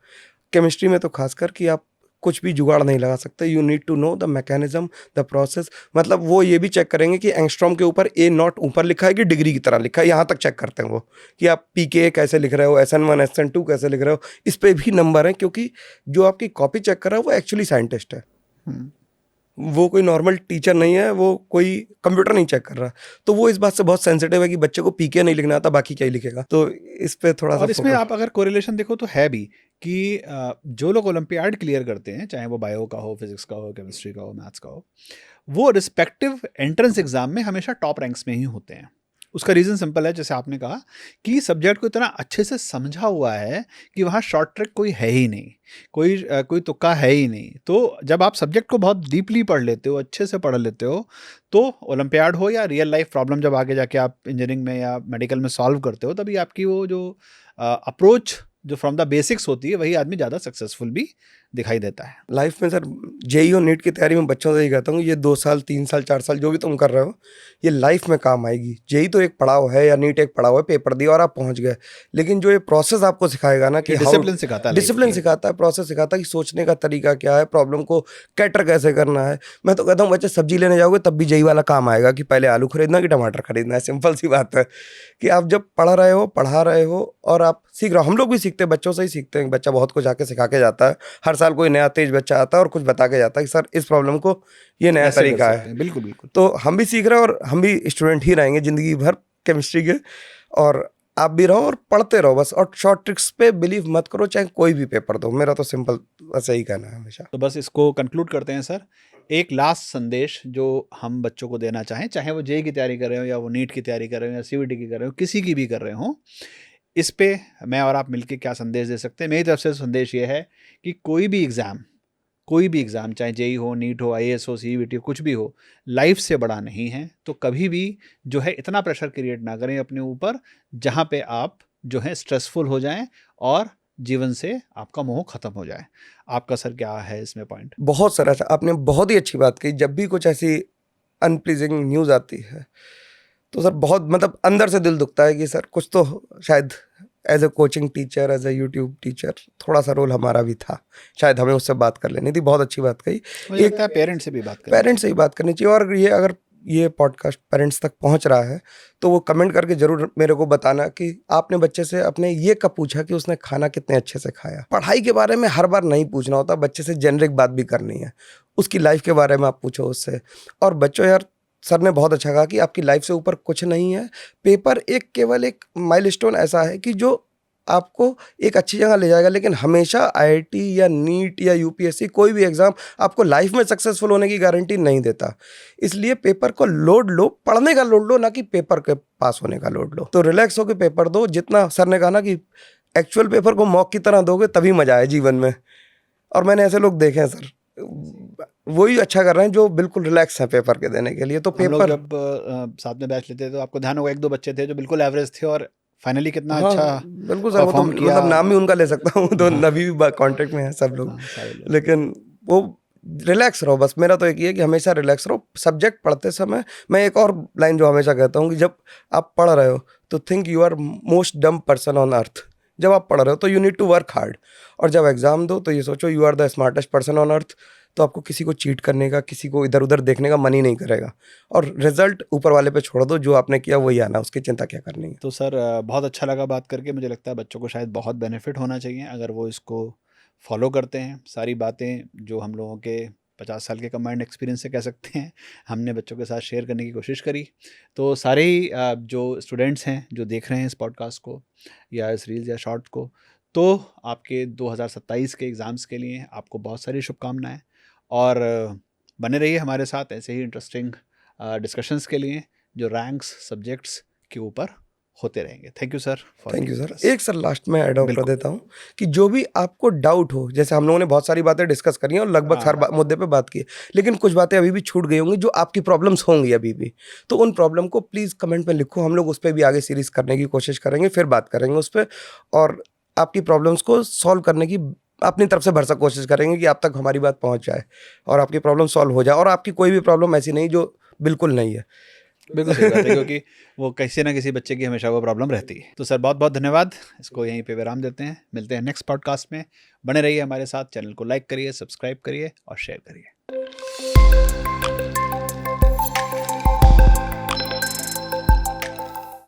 केमिस्ट्री में तो खासकर कि आप कुछ भी जुगाड़ नहीं लगा सकते, you need to know the mechanism, the process. मतलब वो ये भी चेक करेंगे कि एंगस्ट्रॉम के ऊपर ए नॉट ऊपर लिखा है कि डिग्री की तरह लिखा है, यहाँ तक चेक करते हैं वो, कि आप पीके कैसे लिख रहे हो, SN1 SN2 कैसे लिख रहे हो, इस पे भी नंबर है, क्योंकि जो आपकी कॉपी चेक कर रहा है वो एक्चुअली साइंटिस्ट है। वो कोई नॉर्मल टीचर नहीं है, वो कोई कंप्यूटर नहीं चेक कर रहा। तो वो इस बात से बहुत सेंसिटिव है कि बच्चे को पीके नहीं लिखना आता, बाकी क्या ही लिखेगा। तो इस पे थोड़ा-सा और इसमें फोकस। आप अगर कोरिलेशन देखो तो है भी कि जो लोग ओलंपियाड क्लियर करते हैं, चाहे वो बायो का हो, फिजिक्स का हो, केमिस्ट्री का हो, मैथ्स का हो, वो रिस्पेक्टिव एंट्रेंस एग्जाम में हमेशा टॉप रैंक्स में ही होते हैं। उसका रीज़न सिंपल है, जैसे आपने कहा कि सब्जेक्ट को इतना अच्छे से समझा हुआ है कि वहाँ शॉर्ट ट्रिक कोई है ही नहीं, कोई तुक्का है ही नहीं। तो जब आप सब्जेक्ट को बहुत डीपली पढ़ लेते हो, अच्छे से पढ़ लेते हो, तो ओलंपियाड हो या रियल लाइफ प्रॉब्लम जब आगे जाके आप इंजीनियरिंग में या मेडिकल में सॉल्व करते हो, तभी आपकी वो जो अप्रोच जो फ्रॉम द बेसिक्स होती है, वही आदमी ज़्यादा सक्सेसफुल भी दिखाई देता है। लाइफ में सर जेईई और नीट की तैयारी में बच्चों से यही कहता हूँ, ये 2 साल 3 साल 4 साल जो भी तुम कर रहे हो, ये लाइफ में काम आएगी। जेईई तो एक पड़ाव है या नीट एक पड़ाव है, पेपर दिया और आप पहुंच गए। लेकिन जो ये प्रोसेस आपको सिखाएगा ना कि ये हाउ डिसिप्लिन सिखाता है लाइफ डिसिप्लिन की। सिखाता है, प्रोसेस सिखाता है कि सोचने का तरीका क्या है, प्रॉब्लम को कैटर कैसे करना है। मैं तो कहता हूँ बच्चे सब्जी लेने जाओगे तब भी जेईई वाला काम आएगा कि पहले आलू खरीदना कि टमाटर खरीदना है। सिंपल सी बात है कि आप जब पढ़ रहे हो, पढ़ा रहे हो और आप सीख रहे हो। हम लोग भी सीखते हैं, बच्चों से ही सीखते हैं। बच्चा बहुत कुछ आके सिखा के जाता है। हर साल कोई नया तेज बच्चा आता है और कुछ बता के जाता है कि सर इस प्रॉब्लम को ये नया ऐसे कर तरीका सकते है। हैं, बिल्कुल बिल्कुल। तो हम भी सीख रहे हैं और हम भी स्टूडेंट ही रहेंगे ज़िंदगी भर केमिस्ट्री के। और आप भी रहो और पढ़ते रहो बस, और शॉर्ट ट्रिक्स पे बिलीव मत करो, चाहे कोई भी पेपर दो। मेरा तो सिंपल ऐसा ही कहना है हमेशा। तो बस इसको कंक्लूड करते हैं सर। एक लास्ट संदेश जो हम बच्चों को देना चाहें, चाहे वो जेईई की तैयारी कर रहे हो या वो नीट की तैयारी कर रहे हो या सीयूईटी की कर रहे हो, किसी की भी कर रहे हो, इस पे मैं और आप मिलके क्या संदेश दे सकते हैं? मेरी तरफ से संदेश ये है कि कोई भी एग्ज़ाम चाहे जेईई हो, नीट हो, आईएएस हो, सीयूईटी हो, कुछ भी हो, लाइफ से बड़ा नहीं है। तो कभी भी जो है इतना प्रेशर क्रिएट ना करें अपने ऊपर, जहाँ पे आप जो है स्ट्रेसफुल हो जाएं और जीवन से आपका मोह खत्म हो जाए। आपका सर क्या है इसमें पॉइंट? बहुत सारा आपने बहुत ही अच्छी बात कही। जब भी कुछ ऐसी अनप्लीजिंग न्यूज़ आती है तो सर बहुत मतलब अंदर से दिल दुखता है कि सर कुछ तो शायद as a coaching teacher, as a YouTube teacher, थोड़ा सा रोल हमारा भी था। शायद हमें उससे बात कर लेनी थी। बहुत अच्छी बात कही। मुझे एक लगता है पेरेंट्स से भी बात करनी पेरेंट्स से ही बात करनी चाहिए। और ये अगर ये पॉडकास्ट पेरेंट्स तक पहुंच रहा है तो वो कमेंट करके जरूर मेरे को बताना कि आपने बच्चे से अपने ये कब पूछा कि उसने खाना कितने अच्छे से खाया। पढ़ाई के बारे में हर बार नहीं पूछना होता, बच्चे से जेनरिक बात भी करनी है। उसकी लाइफ के बारे में आप पूछो उससे। और बच्चों यार, सर ने बहुत अच्छा कहा कि आपकी लाइफ से ऊपर कुछ नहीं है। पेपर एक केवल एक माइलस्टोन ऐसा है कि जो आपको एक अच्छी जगह ले जाएगा, लेकिन हमेशा आईआईटी या नीट या यूपीएससी कोई भी एग्जाम आपको लाइफ में सक्सेसफुल होने की गारंटी नहीं देता। इसलिए पेपर को लोड लो, पढ़ने का लोड लो, ना कि पेपर के पास होने का लोड लो। तो रिलैक्स होकर पेपर दो। जितना सर ने कहा ना कि एक्चुअल पेपर को मॉक की तरह दोगे तभी मजा आए जीवन में। और मैंने ऐसे लोग देखे हैं सर, वही अच्छा कर रहे हैं जो बिल्कुल रिलैक्स है पेपर के देने के लिए। तो हम लोग पेपर, जब साथ में बैच लेते थे तो आपको ध्यान होगा 1-2 बच्चे थे जो बिल्कुल एवरेज थे और फाइनली कितना हाँ अच्छा बिल्कुल सर, वो तो परफॉर्म किया। मतलब नाम भी उनका ले सकता हूँ, तो हाँ, अभी भी कॉन्टेक्ट में है सब लोग। हाँ, सारे लोग। लेकिन वो रिलैक्स रहो बस। मेरा तो एक ही है कि हमेशा रिलैक्स रहो सब्जेक्ट पढ़ते समय। मैं एक और लाइन जो हमेशा कहता हूँ कि जब आप पढ़ रहे हो तो think you are most dumb person on earth. जब आप पढ़ रहे हो तो you need to work hard, और जब एग्जाम दो तो ये सोचो you are the smartest person on earth. तो आपको किसी को चीट करने का, किसी को इधर उधर देखने का मन ही नहीं करेगा। और रिजल्ट ऊपर वाले पे छोड़ दो, जो आपने किया वही आना, उसकी चिंता क्या करनी है। तो सर बहुत अच्छा लगा बात करके। मुझे लगता है बच्चों को शायद बहुत बेनिफिट होना चाहिए अगर वो इसको फॉलो करते हैं। सारी बातें जो हम लोगों के 50 साल के कंबाइंड एक्सपीरियंस से कह सकते हैं, हमने बच्चों के साथ शेयर करने की कोशिश करी। तो सारे ही जो स्टूडेंट्स हैं जो देख रहे हैं इस पॉडकास्ट को या इस रील्स या शॉर्ट को, तो आपके 2027 के एग्ज़ाम्स के लिए आपको बहुत सारी शुभकामनाएं। और बने रहिए हमारे साथ ऐसे ही इंटरेस्टिंग डिस्कशंस के लिए जो रैंक्स सब्जेक्ट्स के ऊपर होते रहेंगे। Thank you sir for thank you being sir. With us. एक सर लास्ट में ऐड ऑन कर बिल्कुल। देता हूँ कि जो भी आपको डाउट हो, जैसे हम लोगों ने बहुत सारी बातें डिस्कस करी हैं और लगभग हर हाँ, मुद्दे पे बात की है, लेकिन कुछ बातें अभी भी छूट गई होंगी जो आपकी प्रॉब्लम्स होंगी अभी भी। तो उन प्रॉब्लम को प्लीज़ कमेंट में लिखो। हम लोग उस पर भी आगे सीरीज करने की कोशिश करेंगे, फिर बात करेंगे उस पर। और आपकी प्रॉब्लम्स को सॉल्व करने की अपनी तरफ से भरसक कोशिश करेंगे कि आप तक हमारी बात पहुँच जाए और आपकी प्रॉब्लम सॉल्व हो जाए। और आपकी कोई भी प्रॉब्लम ऐसी नहीं जो बिल्कुल नहीं है। बिल्कुल सही बात है, क्योंकि वो किसी ना किसी बच्चे की हमेशा वो प्रॉब्लम रहती है। तो सर बहुत बहुत धन्यवाद। इसको यहीं पे विराम देते हैं। मिलते हैं नेक्स्ट पॉडकास्ट में। बने रहिए हमारे साथ। चैनल को लाइक करिए, सब्सक्राइब करिए और शेयर करिए।